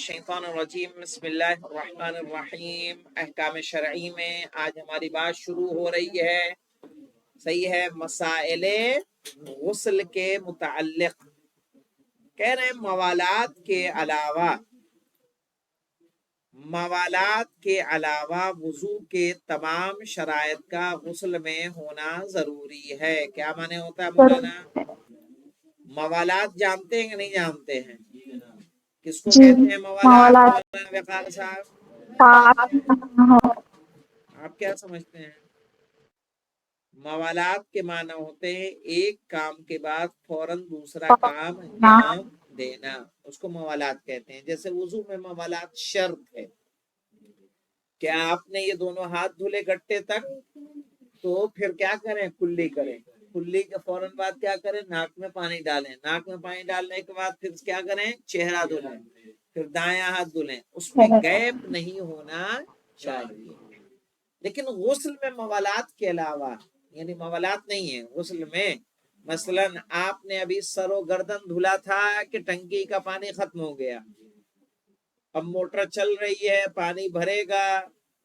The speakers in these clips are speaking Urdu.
الشیطان الرجیم بسم اللہ الرحمن الرحیم۔ احکام شرعی میں آج ہماری بات شروع ہو رہی ہے، صحیح ہے، مسائل غسل کے متعلق کہہ رہے ہیں موالات کے علاوہ وضو کے تمام شرائط کا غسل میں ہونا ضروری ہے۔ کیا معنی ہوتا ہے مولانا؟ موالات جانتے ہیں کہ نہیں جانتے ہیں؟ کس کو کہتے ہیں موالات مولانا وقار صاحب؟ آپ کیا سمجھتے ہیں؟ موالات کے معنی ہوتے ہیں ایک کام کے بعد فوراً دوسرا کام انجام دینا، اس کو موالات کہتے ہیں۔ جیسے وضو میں موالات شرط ہے کہ آپ نے یہ دونوں ہاتھ دھلے گٹے تک، تو پھر کیا کریں؟ کلی کریں، کلی کے فوراً بعد کیا کریں؟ ناک میں پانی ڈالیں، ناک میں پانی ڈالنے کے بعد پھر کیا کریں؟ چہرہ دھلیں، پھر دایاں ہاتھ دھلیں۔ اس میں گیپ نہیں ہونا چاہیے۔ لیکن غسل میں موالات کے علاوہ، یعنی موالات نہیں ہے غسل میں، مثلا آپ نے ابھی سر و گردن دھلا تھا کہ ٹنکی کا پانی ختم ہو گیا، اب موٹر چل رہی ہے، پانی بھرے گا،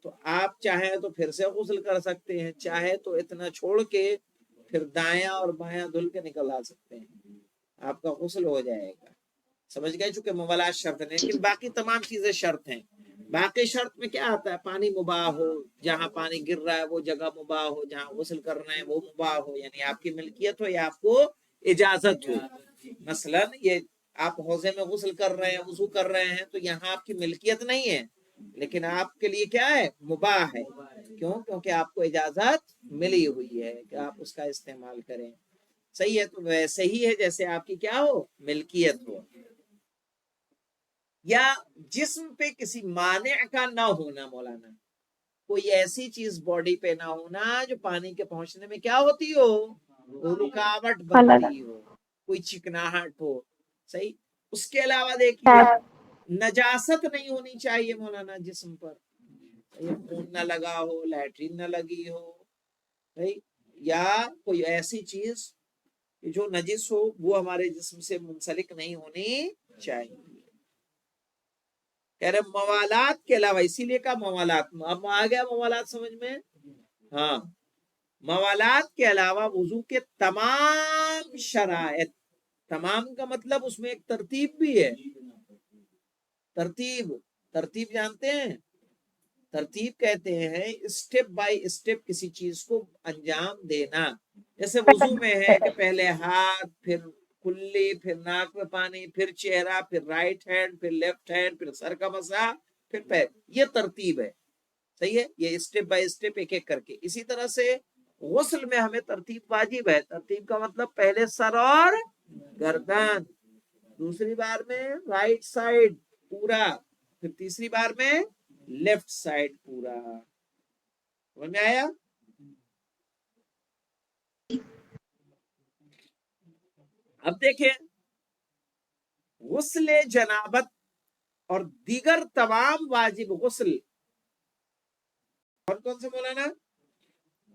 تو آپ چاہیں تو پھر سے غسل کر سکتے ہیں، چاہے تو اتنا چھوڑ کے پھر دایاں اور بایاں دھل کے نکل آ سکتے ہیں، آپ کا غسل ہو جائے گا۔ سمجھ گئے؟ چونکہ موالات شرط ہے، لیکن باقی تمام چیزیں شرط ہیں۔ باقی شرط میں کیا آتا ہے؟ پانی مباح ہو، جہاں پانی گر رہا ہے وہ جگہ مباح ہو، جہاں غسل کر رہے ہیں وہ مباح ہو، یعنی آپ کی ملکیت ہو یا آپ کو اجازت ہو۔ مثلا یہ آپ حوضے میں غسل کر رہے ہیں، وضو کر رہے ہیں، تو یہاں آپ کی ملکیت نہیں ہے، لیکن آپ کے لیے کیا ہے؟ مباح ہے۔ کیوں؟ کیونکہ آپ کو اجازت ملی ہوئی ہے کہ آپ اس کا استعمال کریں۔ صحیح ہے، تو ویسے ہی ہے جیسے آپ کی کیا ہو؟ ملکیت ہو۔ یا جسم پہ کسی مانع کا نہ ہونا، مولانا کوئی ایسی چیز باڈی پہ نہ ہونا جو پانی کے پہنچنے میں کیا ہوتی ہو؟ رکاوٹ بنتی ہو، کوئی چکناہٹ ہو۔ صحیح۔ اس کے علاوہ دیکھیے نجاست نہیں ہونی چاہیے مولانا جسم پر، خون نہ لگا ہو، لیٹرین نہ لگی ہو، صحیح، یا کوئی ایسی چیز جو نجس ہو وہ ہمارے جسم سے منسلک نہیں ہونی چاہیے۔ کہہ رہے موالات کے علاوہ، اسی لیے کہا موالات۔ اب آ گیا موالات سمجھ میں؟ ہاں، موالات کے علاوہ وضو کے تمام شرائط، تمام کا مطلب اس میں ایک ترتیب بھی ہے۔ ترتیب جانتے ہیں؟ ترتیب کہتے ہیں اسٹیپ بائی اسٹیپ کسی چیز کو انجام دینا۔ جیسے وضو میں ہے کہ پہلے ہاتھ، پھر کلی، پھر ناک میں پانی، پھر چہرہ، پھر رائٹ ہینڈ، پھر لیفٹ ہینڈ، پھر سر کا مسح، پھر پیر، یہ ترتیب ہے۔ صحیح ہے، یہ اسٹیپ بائی اسٹیپ ایک ایک کر کے۔ اسی طرح سے غسل میں ہمیں ترتیب واجب ہے۔ ترتیب کا مطلب پہلے سر اور گردن، دوسری بار میں رائٹ سائڈ پورا، پھر تیسری بار میں لیفٹ سائڈ پورا۔ سمجھ میں آیا؟ اب دیکھیں غسل جنابت اور دیگر تمام واجب غسل، کون کون سے مولانا؟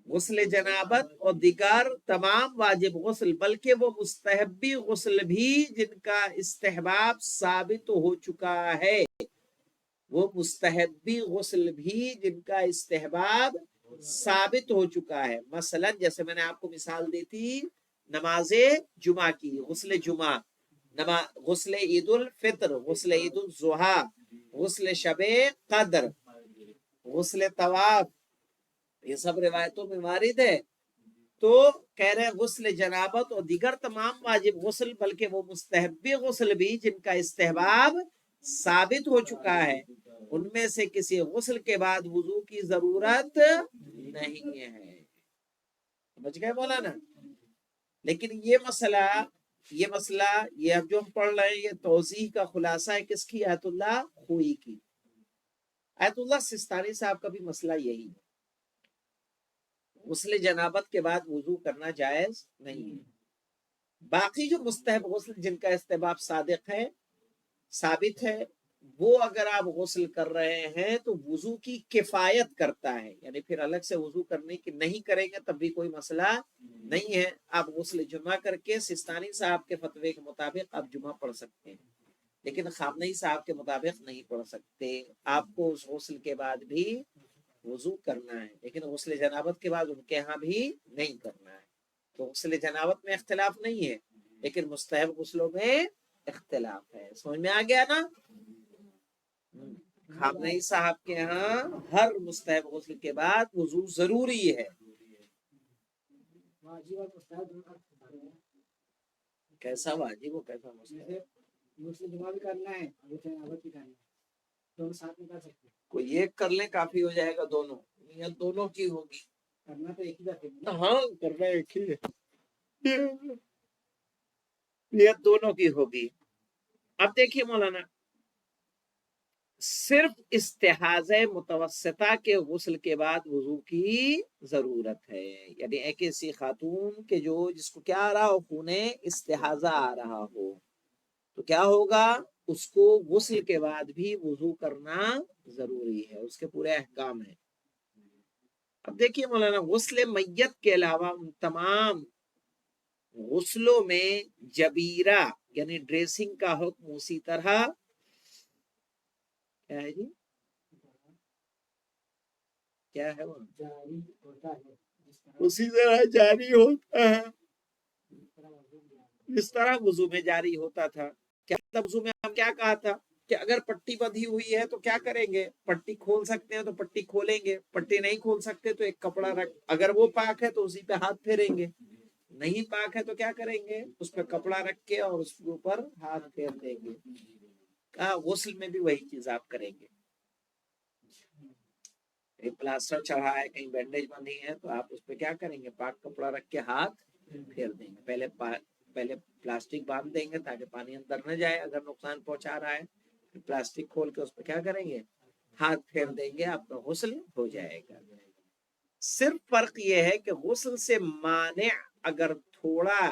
غسل جنابت اور دیگر تمام واجب غسل، بلکہ وہ مستحبی غسل بھی جن کا استحباب ثابت ہو چکا ہے، وہ مستحبی غسل بھی جن کا استحباب ثابت ہو چکا ہے۔ مثلا جیسے میں نے آپ کو مثال دی تھی نماز جمعہ کی، غسل جمعہ، غسل عید الفطر، غسل عید الاضحیٰ، غسل شب قدر، غسل طواف، یہ سب روایتوں میں وارد ہے۔ تو کہہ رہے غسل جنابت اور دیگر تمام واجب غسل، بلکہ وہ مستحبی غسل بھی جن کا استحباب ثابت ہو چکا ہے، ان میں سے کسی غسل کے بعد وضو کی ضرورت نہیں ہے۔ سمجھ گئے مولانا؟ لیکن یہ مسئلہ یہ جو ہم پڑھ رہے ہیں، یہ توضیح کا خلاصہ ہے کس کی؟ آیت اللہ خوئی کی۔ آیت اللہ سستانی صاحب کا بھی مسئلہ یہی ہے، غسل جنابت کے بعد وضو کرنا جائز نہیں ہے۔ باقی جو مستحب غسل جن کا استحباب صادق ہے، ثابت ہے، وہ اگر آپ غسل کر رہے ہیں تو وضو کی کفایت کرتا ہے، یعنی پھر الگ سے وضو کرنے کی نہیں کریں گے تب بھی کوئی مسئلہ نہیں ہے۔ آپ غسل جمعہ کر کے سستانی صاحب کے فتوے کے مطابق آپ جمعہ پڑھ سکتے ہیں۔ لیکن خامنئی صاحب کے مطابق نہیں پڑھ سکتے. آپ کو اس غسل کے بعد بھی وضو کرنا ہے، لیکن غسل جنابت کے بعد ان کے ہاں بھی نہیں کرنا ہے. تو غسل جنابت میں اختلاف نہیں ہے، لیکن مستحب غسلوں میں اختلاف ہے. سمجھ میں آ گیا نا؟ خامنئی صاحب کے ہاں ہر مستحب غسل کے بعد وضو ضروری ہے. کیسا واجب ہو کیسا مستحب کرنا ہے، دونوں ساتھ میں کر سکتے ہیں. کوئی ایک کر لیں کافی ہو جائے گا، دونوں یا دونوں کی ہوگی. کرنا تو ایک ہی دفعہ، ہاں کرنا ایک ہی ہے، یہ دونوں کی ہوگی. اب دیکھیے مولانا، صرف استحاضہ متوسطہ کے غسل کے بعد وضو کی ضرورت ہے. یعنی ایک ایسی خاتون کے جس کو کیا آ رہا ہو، خون استحاضہ آ رہا ہو، تو کیا ہوگا، اس کو غسل کے بعد بھی وضو کرنا ضروری ہے. اس کے پورے احکام ہیں. اب دیکھیے مولانا، غسل میت کے علاوہ ان تمام غسلوں میں جبیرہ یعنی ڈریسنگ کا حکم اسی طرح کیا ہے جی، کیا ہے وہ جاری ہوتا ہے، اسی طرح جاری ہوتا ہے جس طرح وضو میں جاری ہوتا تھا. کیا وضو میں ہم کیا کہا تھا کہ اگر پٹی بندھی ہوئی ہے تو کیا کریں گے، پٹی کھول سکتے ہیں تو پٹی کھولیں گے، پٹی نہیں کھول سکتے تو ایک کپڑا رکھ، اگر وہ پاک ہے تو اسی پہ ہاتھ پھیریں گے، نہیں پاک ہے تو کیا کریں گے، اس پہ کپڑا رکھ کے اور اس کے اوپر ہاتھ پھیر دیں گے. کہا غسل میں بھی وہی چیز آپ کریں گے. پلاسٹر چڑھا ہے، کہیں بینڈیج بندھی ہے، تو آپ اس پہ کیا کریں گے، پاک کپڑا رکھ کے ہاتھ پھیر دیں گے. پہلے پلاسٹک باندھ دیں گے تاکہ پانی اندر نہ جائے اگر نقصان پہنچا رہا ہے. پلاسٹک کھول کے اس پہ کیا کریں گے، ہاتھ پھیر دیں گے، آپ کا غسل ہو جائے گا. صرف فرق یہ ہے کہ غسل سے مانع اگر تھوڑا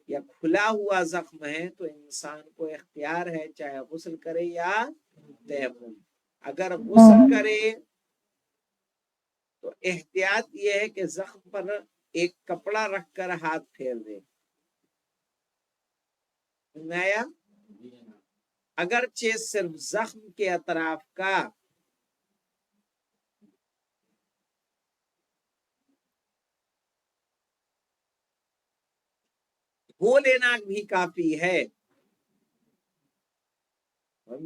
یا کھلا ہوا زخم ہے تو انسان کو اختیار ہے چاہے غسل کرے یا تیمم. اگر غسل کرے تو احتیاط یہ ہے کہ زخم پر ایک کپڑا رکھ کر ہاتھ پھیر دے. اگرچہ صرف زخم کے اطراف کا دھو لینا بھی کافی ہے،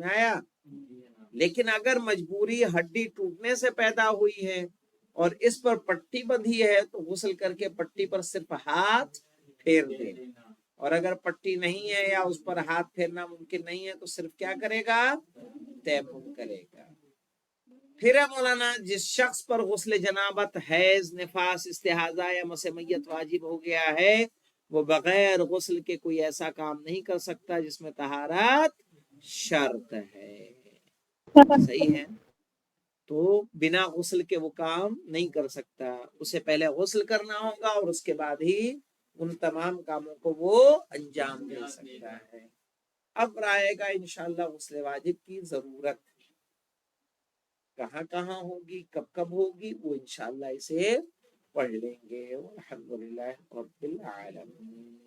آیا، لیکن اگر مجبوری ہڈی ٹوٹنے سے پیدا ہوئی ہے اور اس پر پٹی بندھی ہے تو غسل کر کے پٹی پر صرف ہاتھ پھیر دے. اور اگر پٹی نہیں ہے یا اس پر ہاتھ پھیرنا ممکن نہیں ہے تو صرف کیا کرے گا، تیمم کرے گا. پھر مولانا، جس شخص پر غسل جنابت، حیض، نفاس، استحاضہ یا مس میت واجب ہو گیا ہے، وہ بغیر غسل کے کوئی ایسا کام نہیں کر سکتا جس میں طہارت شرط ہے. صحیح ہے، تو بنا غسل کے وہ کام نہیں کر سکتا، اسے پہلے غسل کرنا ہوگا اور اس کے بعد ہی ان تمام کاموں کو وہ انجام دے سکتا ہے. اب آئے گا انشاءاللہ غسل واجب کی ضرورت کہاں کہاں ہوگی، کب کب ہوگی، وہ انشاءاللہ اسے پڑھ لیں گے. الحمدللہ رب العالمین.